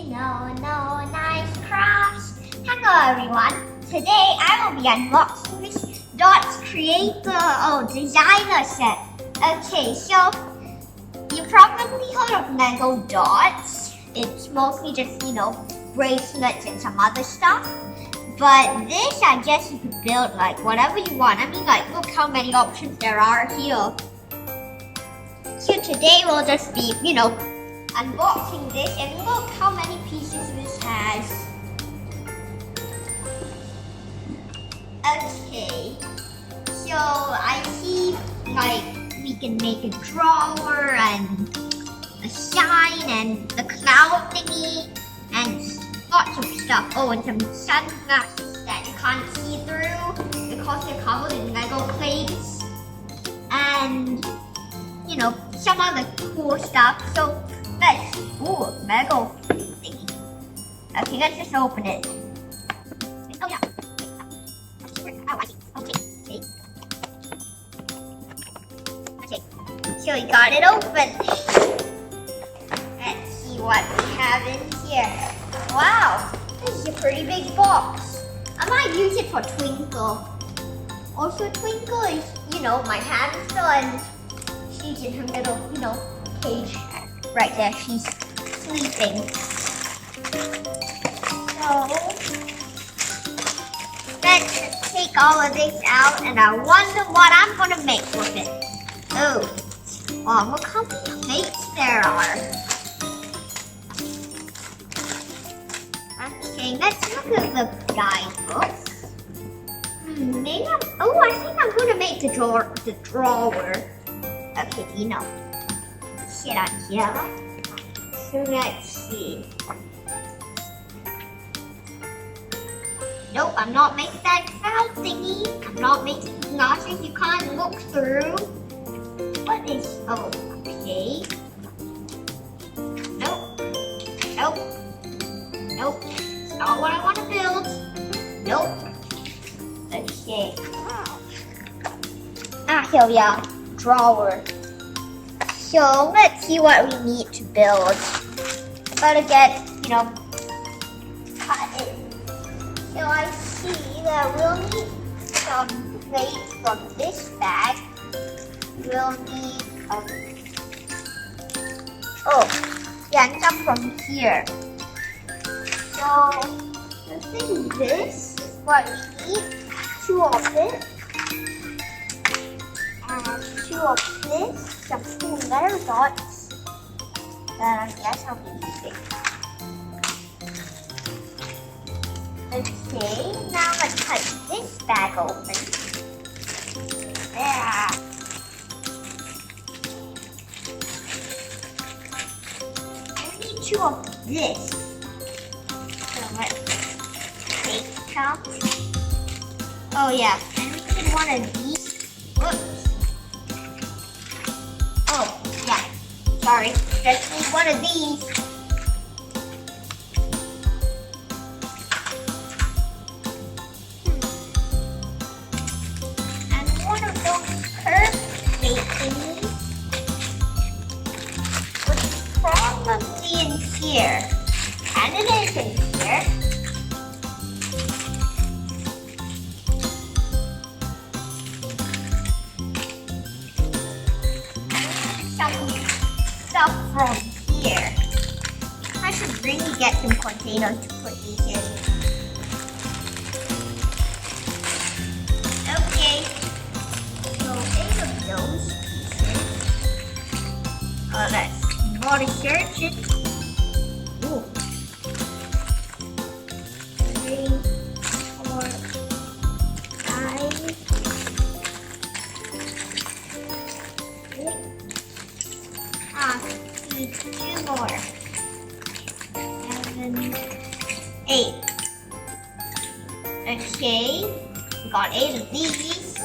no, nice crafts. Hello everyone. Today I will be unboxing this Dots Creator designer set. Okay, so you probably heard of Lego Dots. It's mostly just, bracelets and some other stuff. But this, I guess you could build like whatever you want. I mean, like, look how many options there are here. So today we'll just be, unboxing this, and look how many pieces this has. Okay, so I see like we can make a drawer and a sign and the cloud thingy and lots of stuff. Oh, and some sunglasses that you can't see through because they're covered in Lego plates. And some other cool stuff. So let's, Lego thingy. Okay, let's just open it. Oh yeah. Oh, I see. Okay. Okay. So we got it open. Let's see what we have in here. Wow, this is a pretty big box. I might use it for Twinkle. Also, Twinkle is, my hamster, and she's in her little, cage right there. She's sleeping. So, let's take all of this out, and I wonder what I'm gonna make with it. Oh, wow, look how many plates there are. Okay, let's look at the guidebook. Maybe I think I'm gonna make the drawer. Okay, sit on here. So let's see. Nope, I'm not making that cloud thingy. I'm not making glasses you can't look through. What is, okay. Nope. It's not what I want to build. Nope. Okay. Here we are. Drawer. So let's see what we need to build. Gotta get, cut it. So I see that we'll need some plates from this bag. We'll need, and some from here. So the thing is, this is what we need. 2 of it. And 2 of this. Some cool letter dots. That I guess I'll be using. Okay, now let's cut this bag open. Yeah. I need 2 of this. So let's take some. Oh yeah, and we need one of these. Whoops. Oh, yeah. Sorry, just need one of these. And one of those curved plate thingies, which is probably in here. And it is in here. Stuff from here. I should really get some containers to put these in. Okay. So 8 of those pieces. Let's body search it. Ooh. 3, 4, 5. Need 2 more. 7, 8. Okay, we got 8 of these.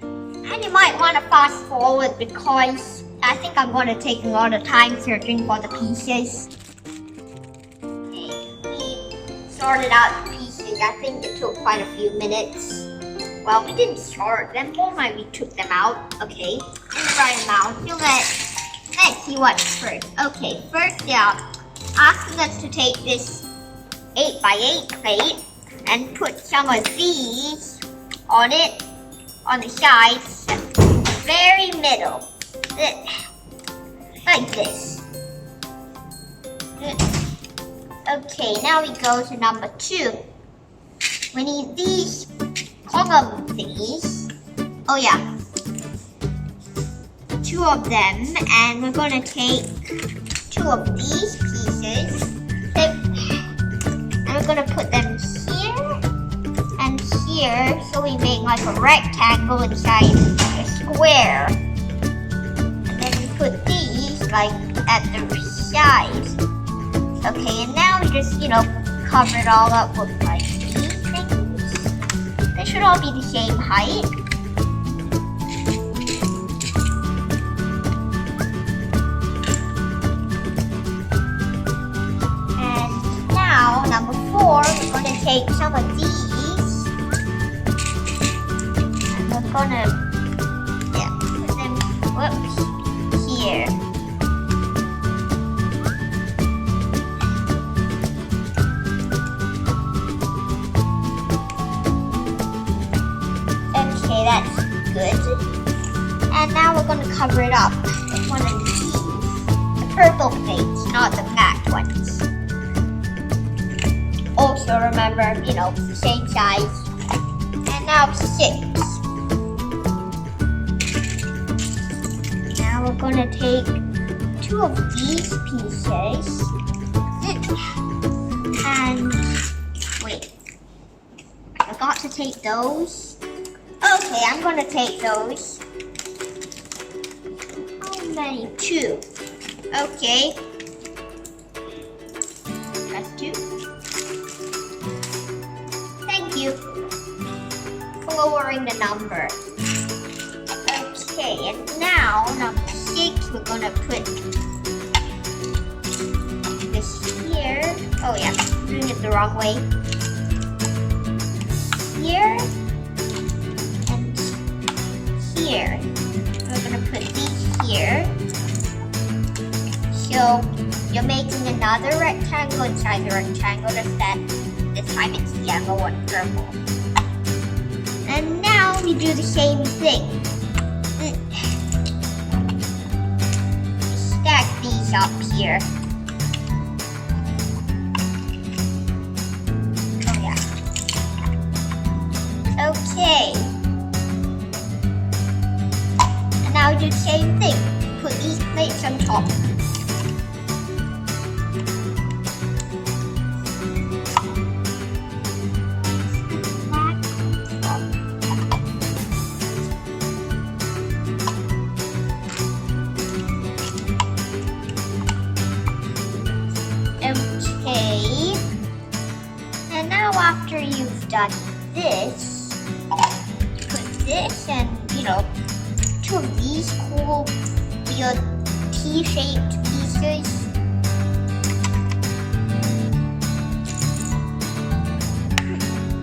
And you might want to fast forward because I think I'm going to take a lot of time searching for the pieces. Okay, we sorted out the pieces. I think it took quite a few minutes. Well, we didn't sort them, more like we took them out. Okay, in the right amount. So let's see what's first. Okay, first they are asking us to take this 8x8 plate and put some of these on it, on the sides, very middle, like this. Okay, now we go to number 2. We need these column thingies. Oh yeah, 2 of them, and we're gonna take 2 of these pieces, and we're gonna put them here and here, so we make like a rectangle inside a square. And then we put these like at the sides. Okay, and now we just, cover it all up with like these things. They should all be the same height. And now, number 4, we're going to take some of these. And we're going to, put them, here. Okay, that's good. And now we're going to cover it up with one of these. The purple plates, not the black ones. Also remember, same size. And now 6. Now we're going to take 2 of these pieces. And, wait. I forgot to take those. Okay, I'm gonna take those. How many? 2. Okay. That's 2. Thank you for lowering the number. Okay, and now number 6, we're gonna put this here. Oh yeah, I'm doing it the wrong way. Here. Here. We're going to put these here. So you're making another rectangle inside the rectangle this time it's yellow and purple. And now we do the same thing. Stack these up here. Oh yeah. Okay. Now do the same thing. Put these plates on top. Okay. And now after you've done this, put this and, 2 of these cool weird T-shaped pieces.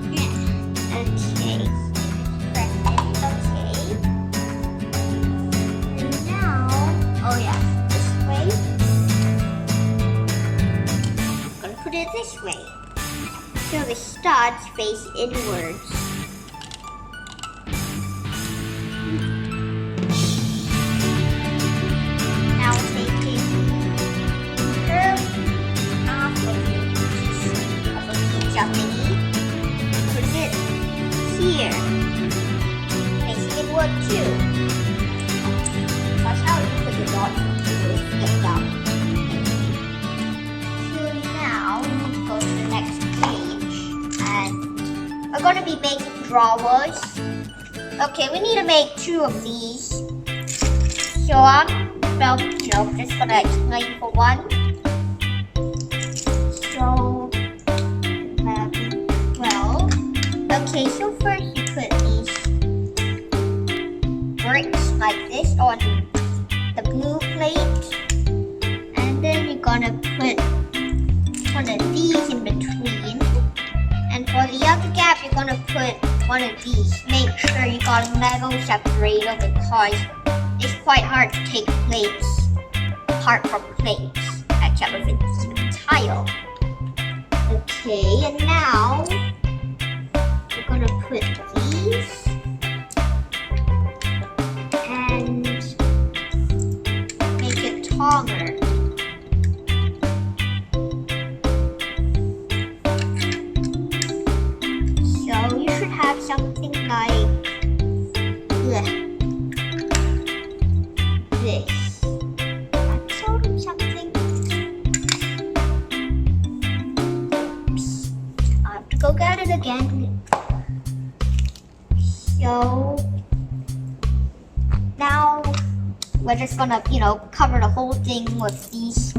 Okay. Okay. And now, oh yeah, this way. I'm gonna put it this way. So the studs face inwards. Here, facing inward too. That's how you put the dots flip down. So now we go to the next page, and we're going to be making drawers. Okay, we need to make 2 of these. So just gonna explain for one. So, 12. Okay, so first you put these bricks like this on the blue plate, and then you're gonna put one of these in between, and for the other gap you're gonna put one of these. Make sure you got a metal separator because it's quite hard to take plates apart from plates. Actually, it's a tile. Okay, and now we're gonna put these and make it taller. So you should have something like this. Sort of something. I have to go get it again. So now we're just gonna, cover the whole thing with these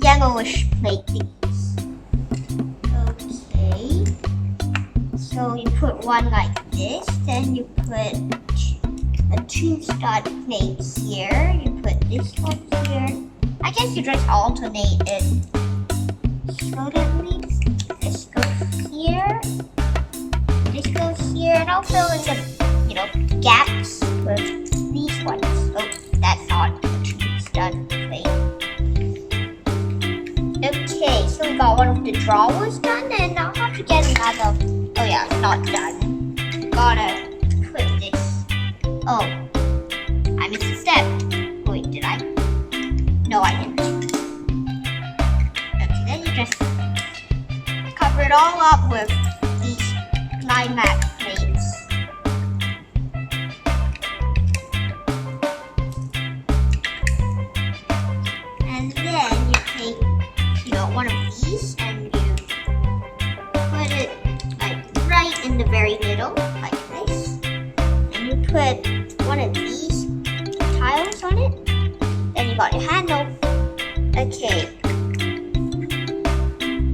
yellowish plate things. Okay. So you put one like this, then you put a 2-stud plate here. You put this one here. I guess you just alternate it. So that means this goes here. This goes here, and I'll fill in the, gaps with these ones. Oh, that's not a 2-stud plate. Okay, so we got one of the drawers done, and I'll have to get another. Oh yeah, it's not done. Gotta put this. Oh, I missed a step. Wait, did I? No, I didn't. Okay, then you just cover it all up with these Climax plates. And then you take, one of these and you put it like right in the very middle, like this. And you put one of these tiles on it. Then you got your handle. Okay.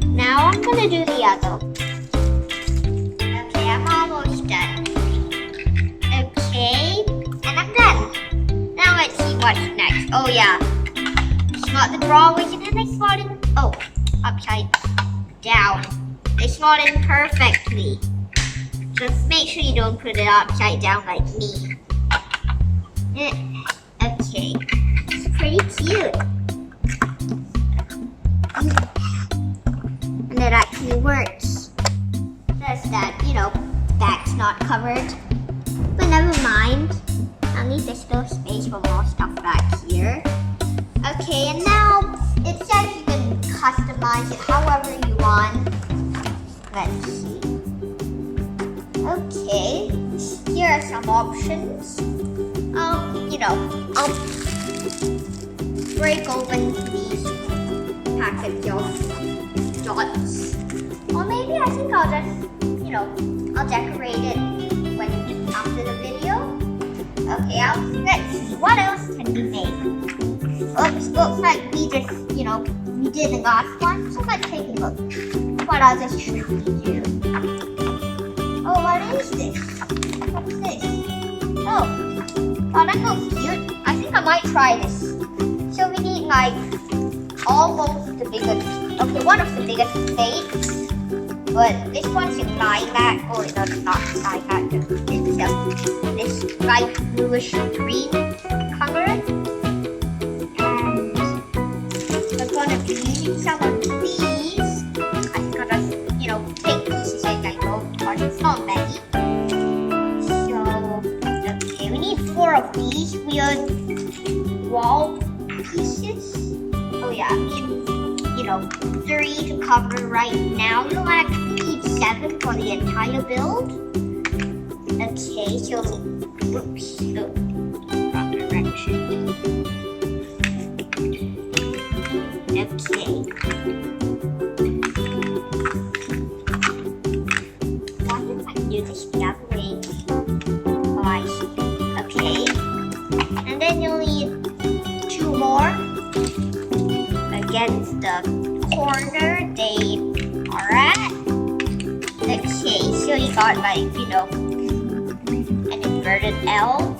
Now I'm gonna do the other. Okay, I'm almost done. Okay, and I'm done. Now let's see what's next. Oh yeah. Slot the drawers and then they slot in, upside down. They slot in perfectly. Just make sure you don't put it upside down like me. Okay, it's pretty cute. And it actually works. Just that, that's not covered. But never mind. At least there's still space for more stuff back here. Okay, and now it says you can customize it however you want. Let's see. Okay, here are some options. I'll break open these packets of dots. Or maybe I think I'll just, I'll decorate it after the video. Okay, let's see, what else can we make? Oops, looks like we just, we did the last one, so let's take a look. What others should we do? Oh, what is this? What's this? Oh, that looks cute. I think I might try this. So we need like almost the biggest, one of the biggest plates. But this one's in lilac, no, it's not lilac, it's this light bluish green color. And we're gonna be using some of these. I'm gonna, take pieces as I go because it's not many. So, okay, we need 4 of these weird wall pieces. Oh yeah, I mean, 3 to cover right now. You'll actually need 7 for the entire build. Okay, so, whoops, wrong direction. Okay. Why did I do this the other way? Oh, I see. Okay. And then you'll need 2 more against the corner they are at. Okay, so you got like, an inverted L.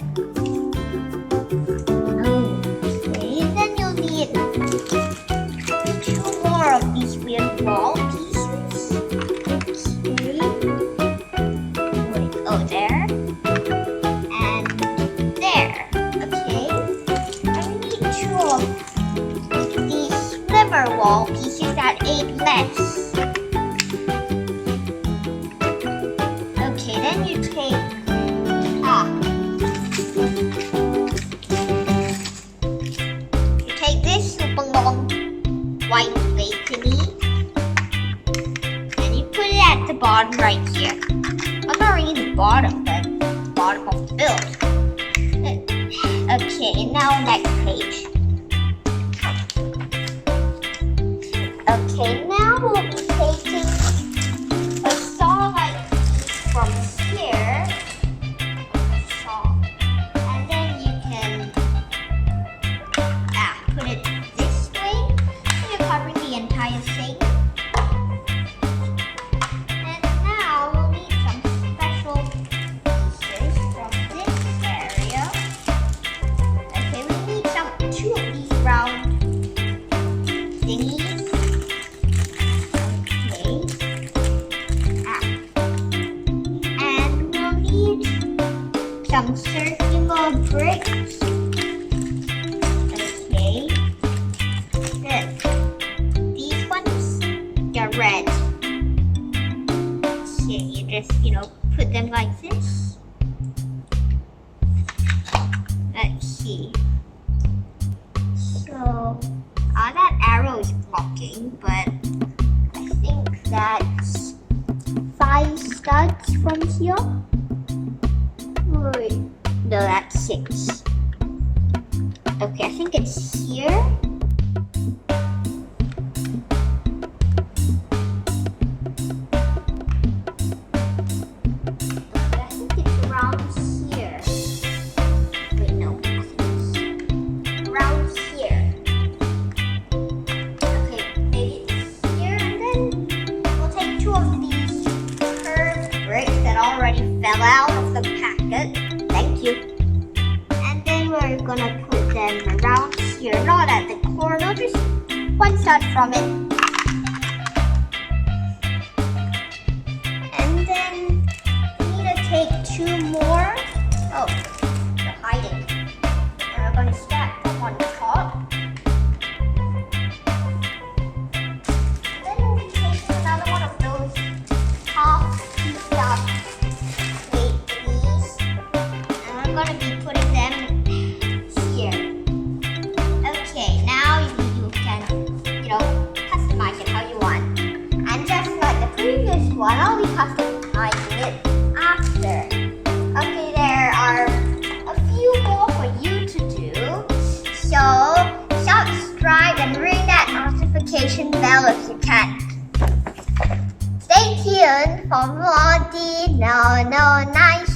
Okay, then you'll need 2 more of these weird wall pieces. Okay. Wait, oh, there. And there. Okay. And we need 2 of more wall pieces that 8 less. Okay, then you take this super long white balcony and you put it at the bottom right here. Well, not really the bottom, but the bottom of the build. Okay, now next page. Okay, now we'll be taking a saw like from here. And then you can put it this way. So you're covering the entire thing. And now we'll need some special pieces from this area. Okay, we need two of these round thingies. Some circular bricks. Okay. These ones, they're red. Okay, you just, put them like this. Let's see. So, that arrow is blocking, but I think that's 5 studs from here. No, that's 6. Okay, I think it's here. I think it's around here. Wait, no, I think it's around here. Okay, maybe it's here, and then we'll take 2 of these curved bricks that already fell out of the packet. Thank you. And then we're gonna put them around here, not at the corner, just one side from it. And then we need to take 2 more. Oh, they're hiding. And we're gonna stack them on top. And then we'll be taking another one of those half pieced up I'm going to be putting them here. Okay, now you can, customize it how you want. And just like the previous one, I'll be customizing it after. Okay, there are a few more for you to do. So, subscribe and ring that notification bell if you can. Stay tuned for more Dino Nice